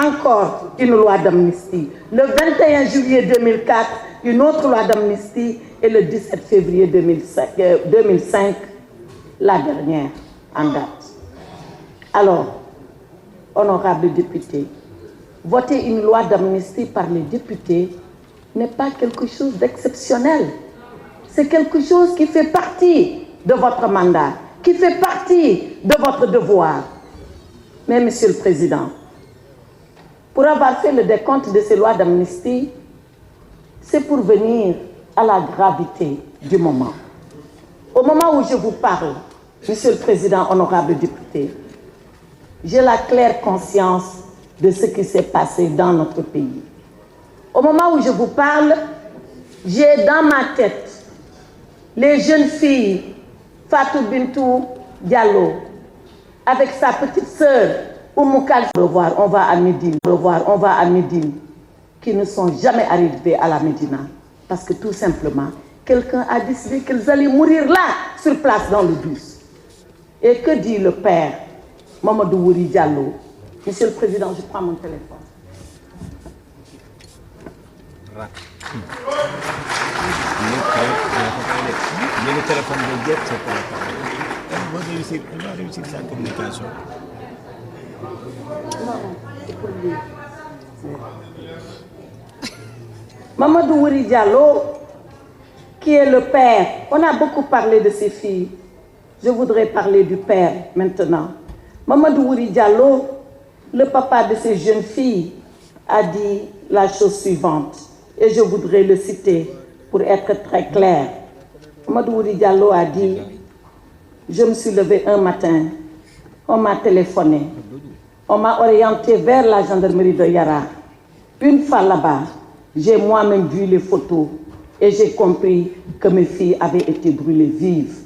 encore une loi d'amnistie. Le 21 juillet 2004, une autre loi d'amnistie et le 17 février 2005, la dernière en date. Alors, honorables députés, voter une loi d'amnistie par les députés n'est pas quelque chose d'exceptionnel. C'est quelque chose qui fait partie de votre mandat, qui fait partie de votre devoir. Mais, Monsieur le Président, pour avoir fait le décompte de ces lois d'amnistie, c'est pour venir à la gravité du moment. Au moment où je vous parle, Monsieur le Président, honorable député, j'ai la claire conscience de ce qui s'est passé dans notre pays. Au moment où je vous parle, j'ai dans ma tête les jeunes filles, Fatou Bintou Diallo, avec sa petite sœur, Oumou Kalsoum, on va à Médine, qui ne sont jamais arrivés à la Médina. Parce que tout simplement, quelqu'un a décidé qu'ils allaient mourir là, sur place dans le bus. Et que dit le père, Mamadou Wouri Diallo? Monsieur le Président, je prends mon téléphone. Le téléphone de Dieu, c'est pas elle va réussir sa communication. Non, c'est pour lui. Mamadou Wouri Diallo, qui est le père. On a beaucoup parlé de ses filles. Je voudrais parler du père maintenant. Mamadou Wouri Diallo, le papa de ces jeunes filles, a dit la chose suivante. Et je voudrais le citer pour être très clair. Mamadou Wouri Diallo a dit: je me suis levé un matin, on m'a téléphoné, on m'a orienté vers la gendarmerie de Yara. Une fois là-bas, j'ai moi-même vu les photos et j'ai compris que mes filles avaient été brûlées vives.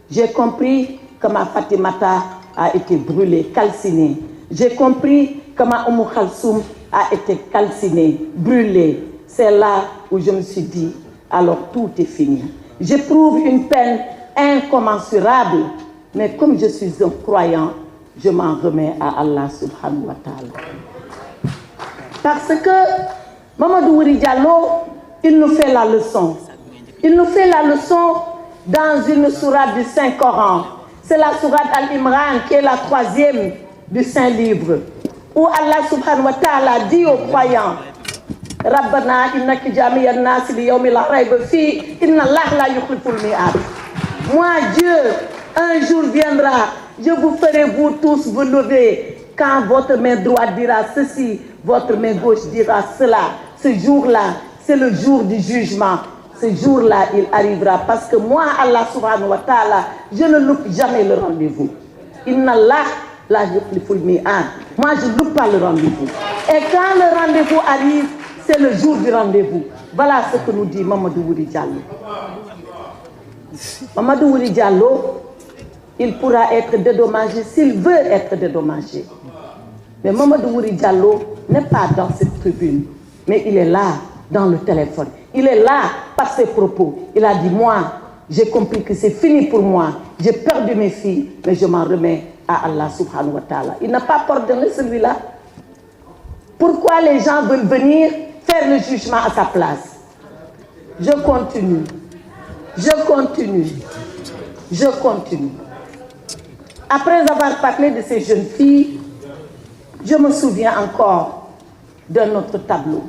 J'ai compris que ma Fatimata a été brûlée, calcinée. J'ai compris que ma Oumou Kalsoum a été calcinée, brûlée. C'est là où je me suis dit, alors tout est fini. J'éprouve une peine incommensurable, mais comme je suis un croyant, je m'en remets à Allah subhanahu wa ta'ala. Parce que Mamadou Wouri Diallo, il nous fait la leçon. Il nous fait la leçon dans une sourate du Saint-Coran. C'est la sourate Al-Imran qui est la 3e du Saint-Livre, où Allah subhanahu wa ta'ala dit aux croyants: Rabbana innaki jami'an nas li yawmin la rayba fi inna Allah la yukhliful mi'ad. Moi, Dieu, un jour viendra, je vous ferai vous tous vous lever. Quand votre main droite dira ceci, votre main gauche dira cela. Ce jour-là, c'est le jour du jugement. Ce jour-là, il arrivera. Parce que moi, Allah subhanahu wa ta'ala, je ne loupe jamais le rendez-vous. Inna Allah la yukhliful mi'ad. Moi, je ne loupe pas le rendez-vous. Et quand le rendez-vous arrive, c'est le jour du rendez-vous. Voilà ce que nous dit Mamadou Wouri Diallo. Mamadou Wouri Diallo, il pourra être dédommagé s'il veut être dédommagé. Mais Mamadou Wouri Diallo n'est pas dans cette tribune, mais il est là dans le téléphone. Il est là par ses propos. Il a dit: moi, j'ai compris que c'est fini pour moi. J'ai perdu mes filles, mais je m'en remets à Allah subhanahu wa ta'ala. Il n'a pas pardonné celui-là. Pourquoi les gens veulent venir faire le jugement à sa place? Je continue. Après avoir parlé de ces jeunes filles, je me souviens encore d'un autre tableau.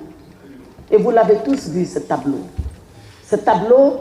Et vous l'avez tous vu, ce tableau. Ce tableau,